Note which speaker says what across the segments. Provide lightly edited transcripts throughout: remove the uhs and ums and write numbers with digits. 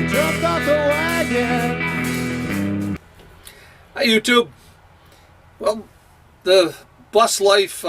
Speaker 1: jumped off the wagon.
Speaker 2: Hi YouTube. Well, the bus life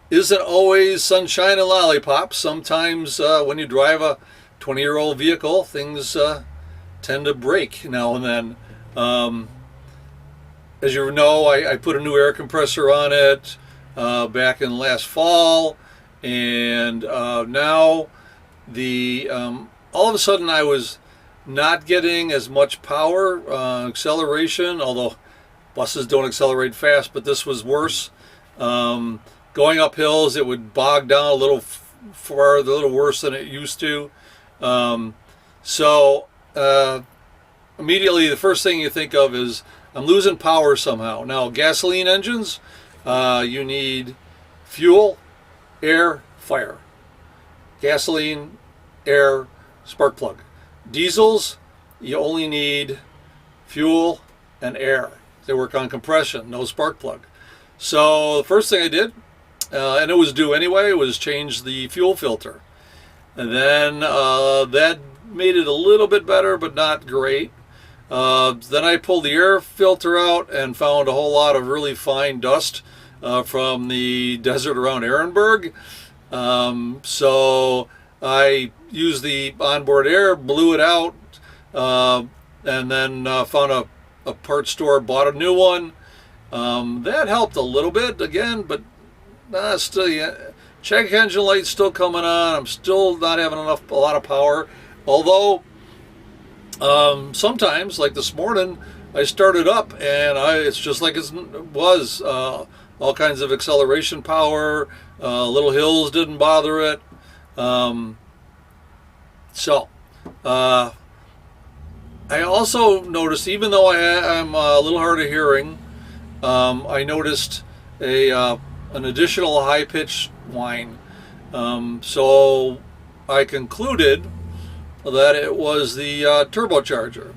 Speaker 2: isn't always sunshine and lollipops. Sometimes when you drive a 20-year-old vehicle, things tend to break now and then. As you know, I put a new air compressor on it back in last fall, and now all of a sudden I was not getting as much power, acceleration, although buses don't accelerate fast, but this was worse. Going up hills, it would bog down a little farther, a little worse than it used to. Immediately the first thing you think of is I'm losing power somehow. Now, gasoline engines, you need fuel, air, fire. Gasoline, air, spark plug. Diesels, you only need fuel and air. They work on compression, no spark plug. So the first thing I did, and it was due anyway, was change the fuel filter. And then that made it a little bit better, but not great. Then I pulled the air filter out and found a whole lot of really fine dust from the desert around Ehrenberg. So I used the onboard air, blew it out, and then found a parts store, bought a new one. That helped a little bit again, but still, yeah, check engine light's still coming on. I'm still not having a lot of power. Although sometimes, like this morning, I started up and it's just like it was. All kinds of acceleration power. Little hills didn't bother it. I also noticed, even though I'm a little hard of hearing, I noticed an additional high-pitched whine. So I concluded that it was the turbocharger.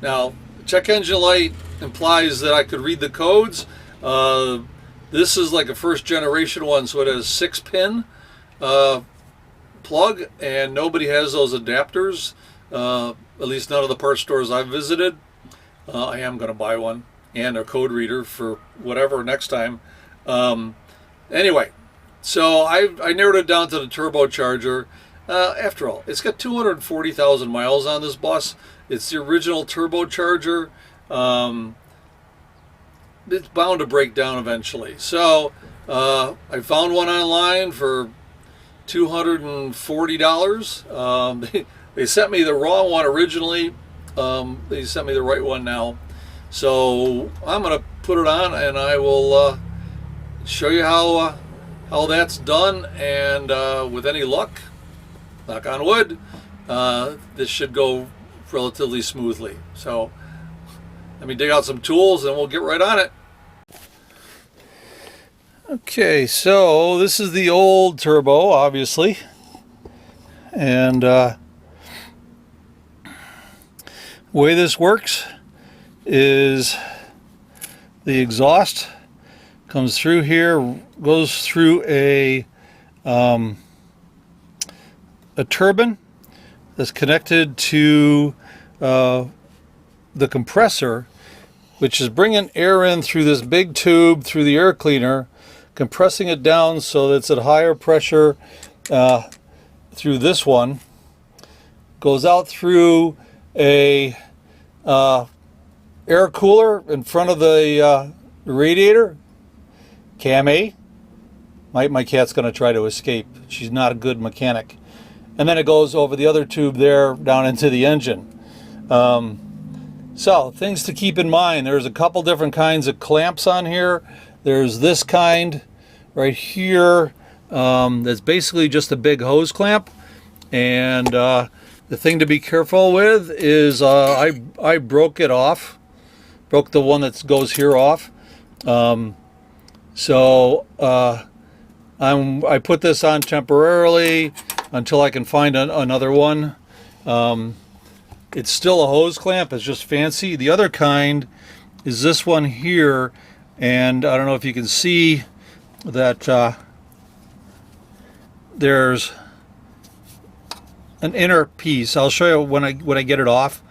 Speaker 2: Now, check engine light implies that I could read the codes. This is like a first generation one, so it has 6-pin plug, and nobody has those adapters. At least none of the parts stores I've visited. I am going to buy one and a code reader for whatever next time. Anyway, so I narrowed it down to the turbocharger. After all, it's got 240,000 miles on this bus. It's the original turbocharger. It's bound to break down eventually. So I found one online for $240. They sent me the wrong one originally. They sent me the right one now. So I'm going to put it on and I will show you how that's done. And with any luck, knock on wood, this should go relatively smoothly. So let me dig out some tools and we'll get right on it. Okay, so this is the old turbo, obviously. And the way this works is the exhaust comes through here, goes through a turbine that's connected to the compressor, which is bringing air in through this big tube through the air cleaner, compressing it down so that it's at higher pressure through this one, goes out through a air cooler in front of the radiator, cam A. My cat's going to try to escape. She's not a good mechanic. And then it goes over the other tube there down into the engine. So things to keep in mind. There's a couple different kinds of clamps on here. There's this kind right here that's basically just a big hose clamp. And the thing to be careful with is I broke it off. Broke the one that goes here off. I put this on temporarily until I can find another one. It's still a hose clamp, it's just fancy. The other kind is this one here, and I don't know if you can see that there's an inner piece. I'll show you when I get it off.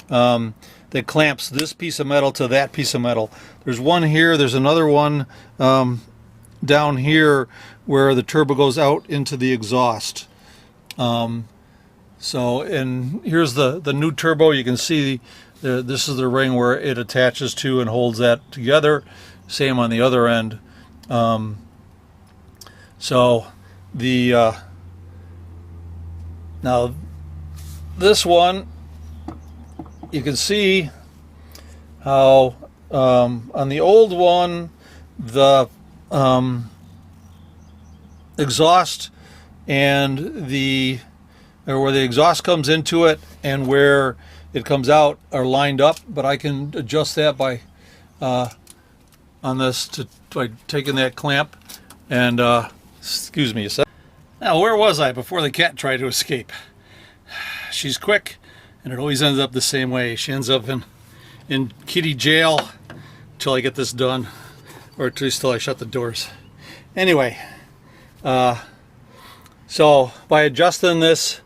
Speaker 2: That clamps this piece of metal to that piece of metal. There's one here. There's another one down here where the turbo goes out into the exhaust. So, and here's the new turbo. You can see this is the ring where it attaches to and holds that together. Same on the other end. So the now this one, you can see how on the old one the exhaust and where the exhaust comes into it and where it comes out are lined up, but I can adjust that by on this by taking that clamp and excuse me a sec. Now, where was I before the cat tried to escape? She's quick, and it always ends up the same way. She ends up in kitty jail until I get this done, or at least till I shut the doors. Anyway, so by adjusting this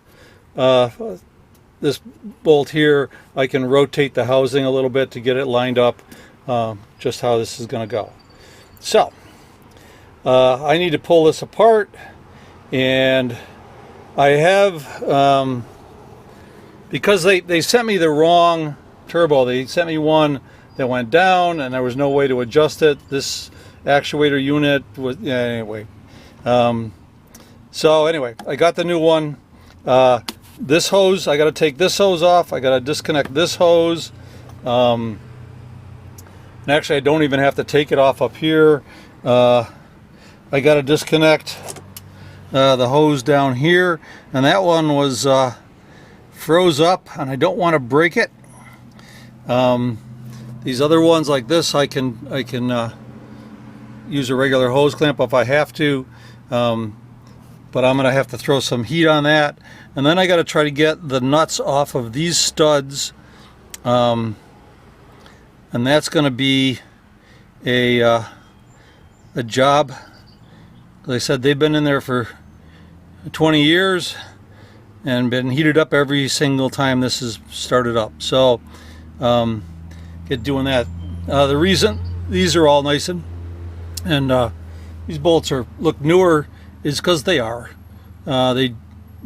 Speaker 2: bolt here, I can rotate the housing a little bit to get it lined up, just how this is going to go. So I need to pull this apart, and I have because they sent me the wrong turbo. They sent me one that went down and there was no way to adjust it. This actuator unit was, yeah, anyway. So anyway, I got the new one. This hose, I got to take this hose off. I got to disconnect this hose. And actually, I don't even have to take it off up here. I got to disconnect the hose down here, and that one was froze up, and I don't want to break it. These other ones like this, I can use a regular hose clamp if I have to, but I'm gonna have to throw some heat on that, and then I got to try to get the nuts off of these studs, and that's going to be a job. Like I said, they've been in there for 20 years and been heated up every single time this is started up. So get doing that. The reason these are all nice and these bolts look newer is because they are. They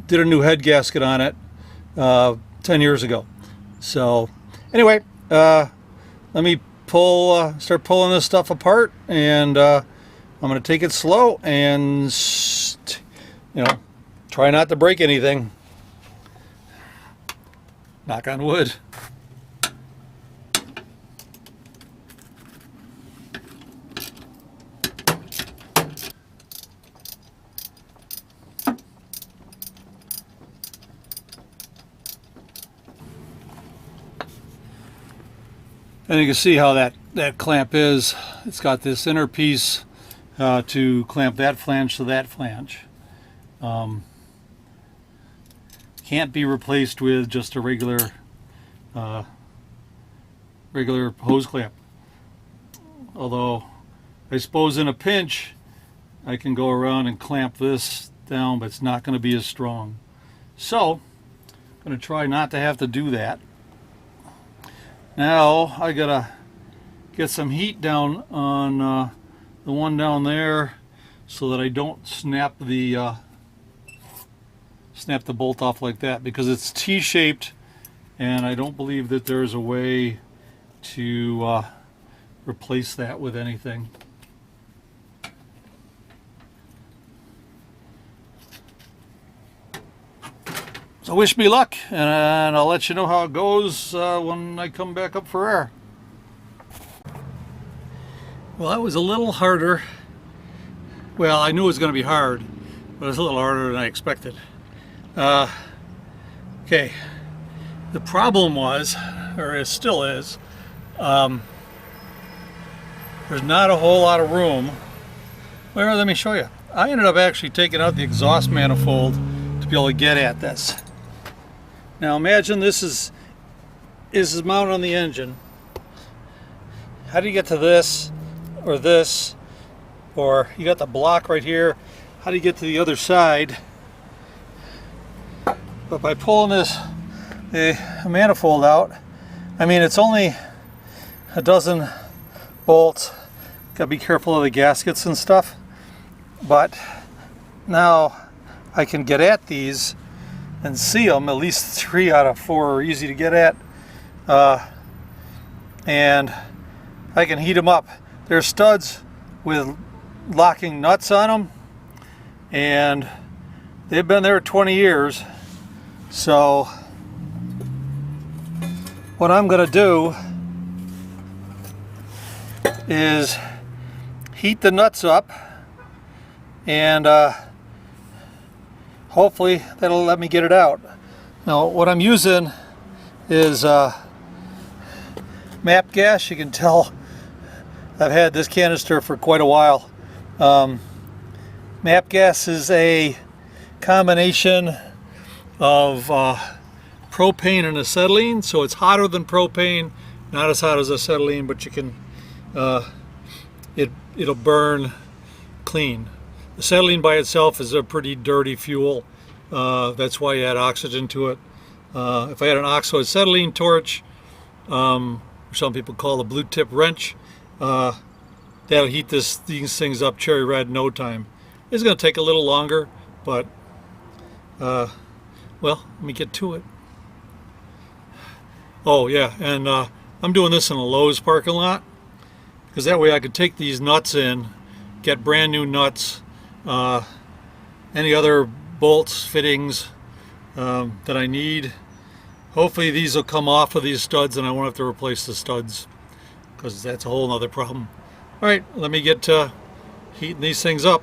Speaker 2: did a new head gasket on it 10 years ago. So anyway, let me start pulling this stuff apart, and I'm going to take it slow and try not to break anything. Knock on wood. And you can see how that clamp is. It's got this inner piece to clamp that flange to that flange. Can't be replaced with just a regular hose clamp. Although I suppose in a pinch I can go around and clamp this down, but it's not going to be as strong. So I'm going to try not to have to do that. Now I gotta get some heat down on the one down there so that I don't snap the bolt off like that, because it's T-shaped and I don't believe that there's a way to replace that with anything. So wish me luck, and I'll let you know how it goes when I come back up for air. Well, that was a little harder. Well, I knew it was going to be hard, but it was a little harder than I expected. Okay, the problem was, or it still is, there's not a whole lot of room. Well, let me show you. I ended up actually taking out the exhaust manifold to be able to get at this. Now imagine this is mounted on the engine. How do you get to this, or this, or you got the block right here? How do you get to the other side? But by pulling the manifold out, I mean, it's only a dozen bolts. Gotta be careful of the gaskets and stuff. But now I can get at these and see them. At least 3 out of 4 are easy to get at. And I can heat them up. They're studs with locking nuts on them, and they've been there 20 years. So what I'm going to do is heat the nuts up, and hopefully that'll let me get it out. Now what I'm using is MAP gas. You can tell I've had this canister for quite a while. MAP gas is a combination of propane and acetylene, so it's hotter than propane, not as hot as acetylene, but you can it'll burn clean. Acetylene by itself is a pretty dirty fuel. That's why you add oxygen to it. If I had an oxo-acetylene torch, some people call a blue tip wrench, that'll heat these things up cherry red in no time. It's going to take a little longer, but well, let me get to it. Oh yeah, and I'm doing this in a Lowe's parking lot, because that way I could take these nuts in, get brand new nuts, any other bolts, fittings that I need. Hopefully these will come off of these studs and I won't have to replace the studs, because that's a whole nother problem. Alright, let me get to heating these things up.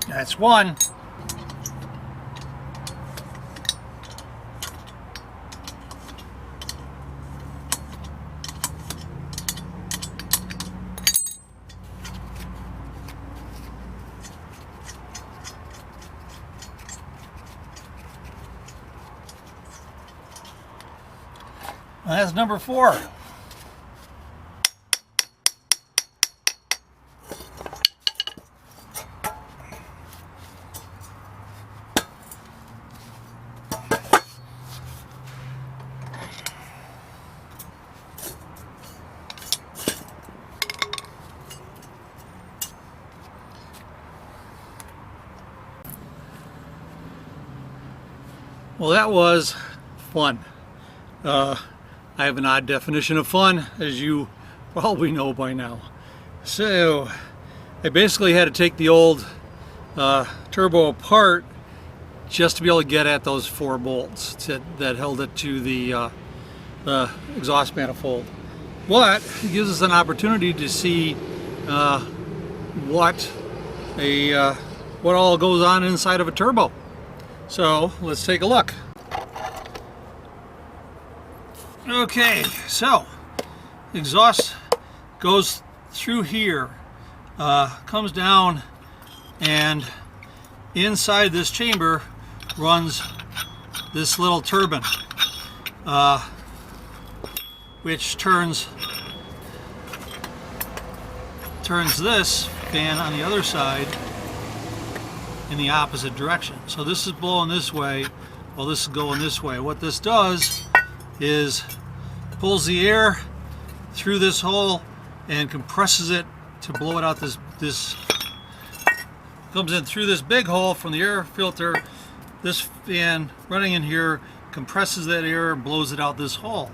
Speaker 2: That's one. That's number 4. Well, that was fun. I have an odd definition of fun, as you probably know by now. So I basically had to take the old turbo apart just to be able to get at those 4 bolts that held it to the exhaust manifold. But it gives us an opportunity to see what all goes on inside of a turbo. So let's take a look. Okay, so exhaust goes through here, comes down, and inside this chamber runs this little turbine.
Speaker 1: which turns this fan on the other side in the opposite direction. So this is blowing this way, while this is going this way. What this does is pulls the air through this hole and compresses it to blow it out. This comes in through this big hole from the air filter. This fan running in here compresses that air and blows it out this hole.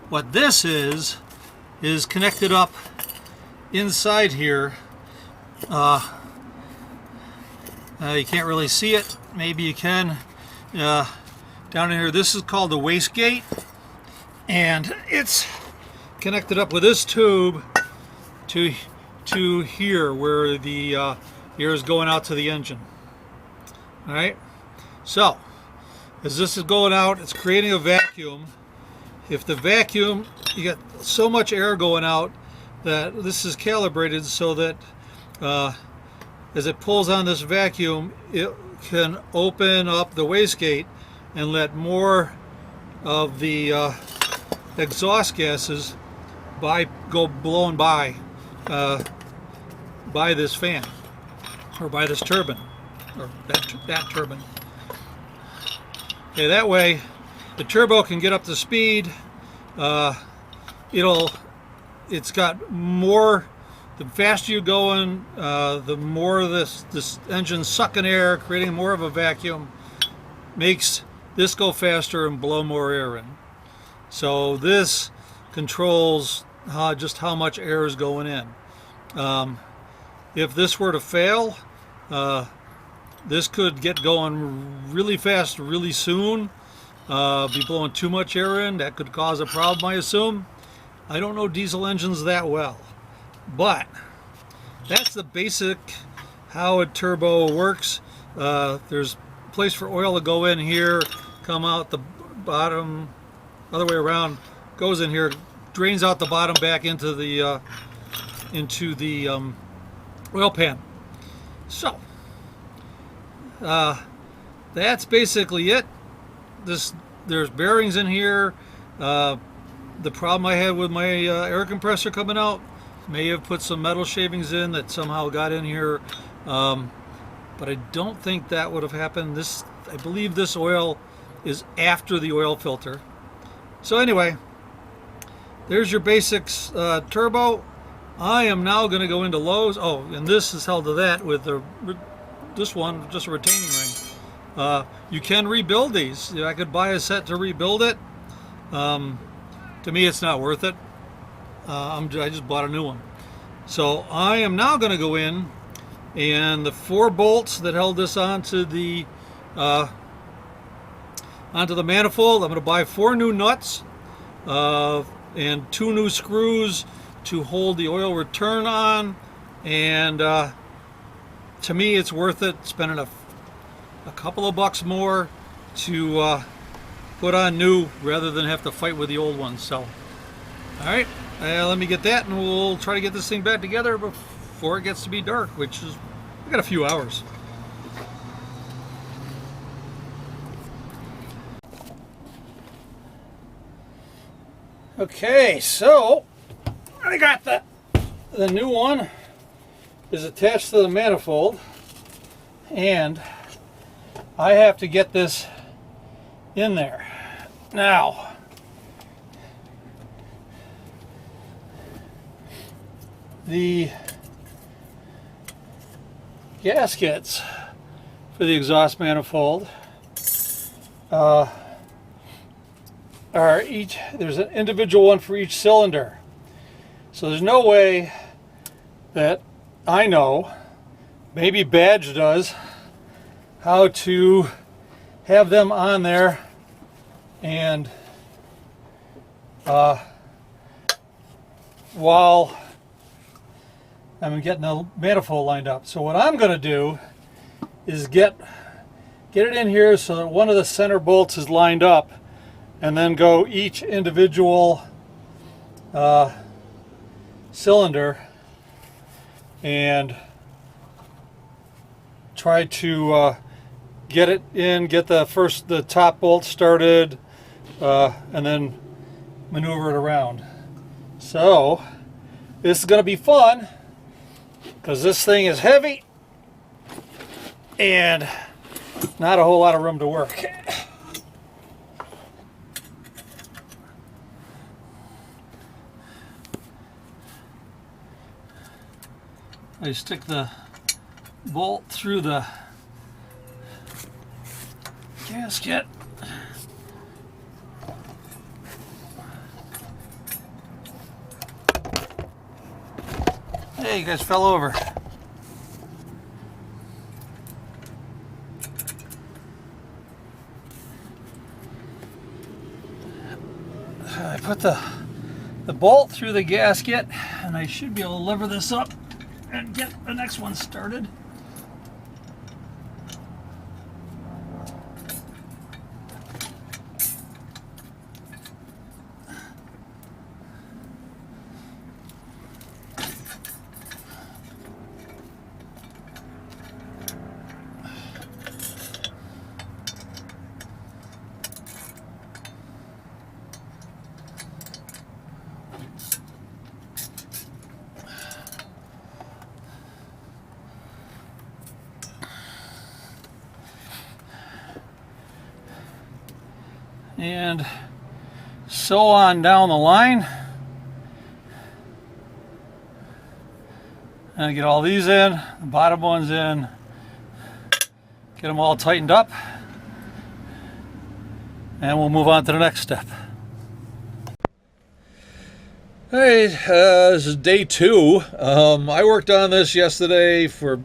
Speaker 1: What this is connected up inside here. You can't really see it. Maybe you can. Down in here, this is called the wastegate, and it's connected up with this tube to here, where the air is going out to the engine. All right. So, as this is going out, it's creating a vacuum. If the vacuum, you get so much air going out that this is calibrated so that as it pulls on this vacuum, it can open up the wastegate and let more of the exhaust gases go blowing by this fan, or by this turbine, or that turbine. Okay, that way the turbo can get up to speed. It's got more. The faster you're going, the more this engine's sucking air, creating more of a vacuum, makes this go faster and blow more air in. So this controls just how much air is going in. If this were to fail, this could get going really fast, really soon. Be blowing too much air in. That could cause a problem, I assume. I don't know diesel engines that well, but that's the basic how a turbo works. There's a place for oil to go in here, come out the bottom, other way around, goes in here, drains out the bottom back into the oil pan. So that's basically it. There's bearings in here. The problem I had with my air compressor coming out, may have put some metal shavings in that somehow got in here, but I don't think that would have happened. I believe this oil is after the oil filter. So anyway, there's your basics turbo. I am now going to go into Lowe's. Oh, and this is held to that with this one, just a retaining ring. You can rebuild these. I could buy a set to rebuild it. To me, it's not worth it. I just bought a new one. So I am now going to go in, and the 4 bolts that held this onto the manifold, I'm going to buy 4 new nuts and 2 new screws to hold the oil return on. And to me, it's worth it spending a couple of bucks more to put on new rather than have to fight with the old ones. So, all right, let me get that, and we'll try to get this thing back together before it gets to be dark, which is, we got a few hours. Okay, so I got the new one is attached to the manifold, and I have to get this in there. Now, the gaskets for the exhaust manifold are there's an individual one for each cylinder. So there's no way that I know, maybe Badge does, how to have them on there and while I'm getting the manifold lined up. So what I'm going to do is get it in here so that one of the center bolts is lined up, and then go each individual cylinder and try to get it in, get the top bolt started, and then maneuver it around. So this is going to be fun because this thing is heavy and not a whole lot of room to work. I stick the bolt through the gasket. Hey, you guys fell over. I put the bolt through the gasket, and I should be able to lever this up and get the next one started. And so on down the line. And I get all these in, the bottom ones in, get them all tightened up, and we'll move on to the next step. Hey, this is day 2. I worked on this yesterday for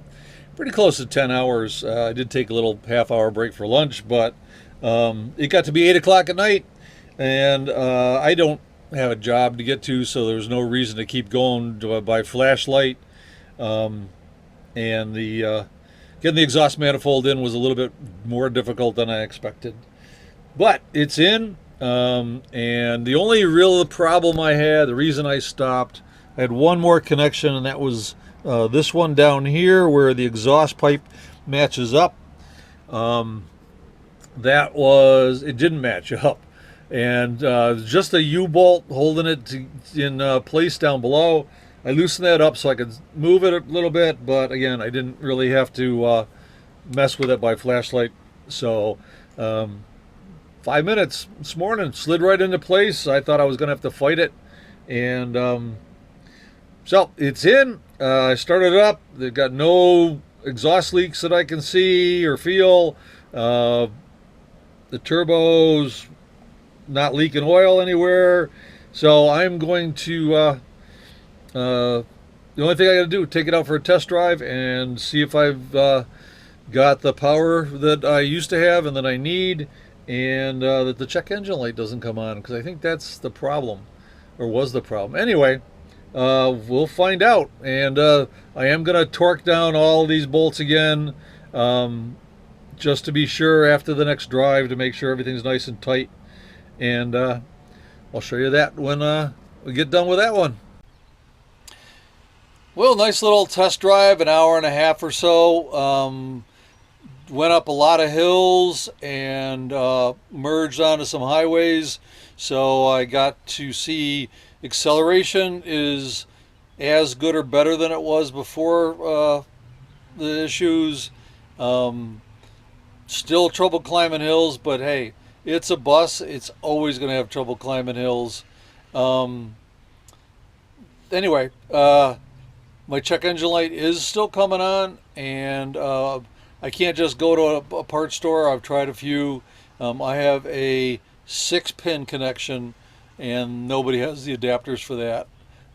Speaker 1: pretty close to 10 hours. I did take a little half-hour break for lunch, but it got to be 8 o'clock at night, and I don't have a job to get to, so there's no reason to keep going by flashlight. And the getting the exhaust manifold in was a little bit more difficult than I expected. But it's in, and the only real problem I had, the reason I stopped, I had one more connection, and that was this one down here where the exhaust pipe matches up. It didn't match up, and just a U-bolt holding it in place down below. I loosened that up so I could move it a little bit, but again, I didn't really have to mess with it by flashlight. So 5 minutes this morning, slid right into place. I thought I was going to have to fight it, and so it's in. I started it up. They've got no exhaust leaks that I can see or feel. The turbo's not leaking oil anywhere, so I'm going to the only thing I got to do is take it out for a test drive and see if I've got the power that I used to have and that I need, and that the check engine light doesn't come on, because I think that's the problem, or was the problem. Anyway, we'll find out, and I am going to torque down all these bolts again, just to be sure after the next drive, to make sure everything's nice and tight, and I'll show you that when we get done with that one. Well, nice little test drive, an hour and a half or so. Went up a lot of hills and merged onto some highways, so I got to see acceleration is as good or better than it was before the issues. Still trouble climbing hills, but hey, it's a bus. It's always going to have trouble climbing hills. Anyway, my check engine light is still coming on, and I can't just go to a parts store. I've tried a few. I have a 6-pin connection, and nobody has the adapters for that.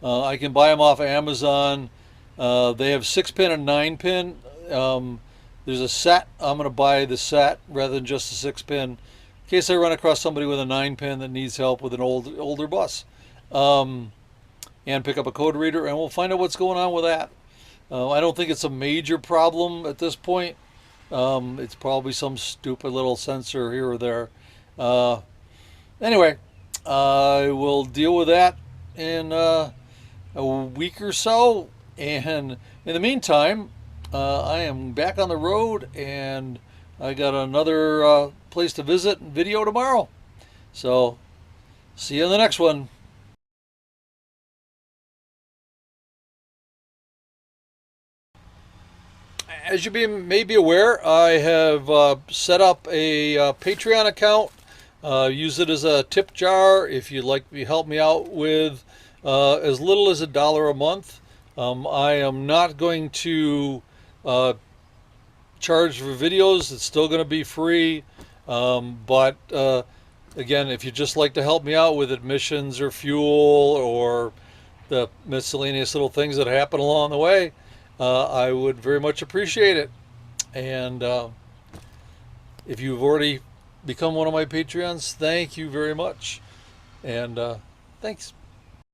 Speaker 1: I can buy them off Amazon. They have 6-pin and 9-pin. There's a set. I'm going to buy the set rather than just a 6-pin, in case I run across somebody with a 9-pin that needs help with an older bus. And pick up a code reader, and we'll find out what's going on with that. I don't think it's a major problem at this point. It's probably some stupid little sensor here or there. Anyway, I will deal with that in a week or so, and in the meantime, I am back on the road, and I got another place to visit and video tomorrow.
Speaker 2: So, see you in the next one. As you may be aware, I have set up a Patreon account. Use it as a tip jar if you'd like to help me out with as little as $1 a month. I am not going to charge for videos. It's still going to be free. But again, if you'd just like to help me out with admissions or fuel or the miscellaneous little things that happen along the way, I would very much appreciate it. And if you've already become one of my Patreons, thank you very much. And thanks.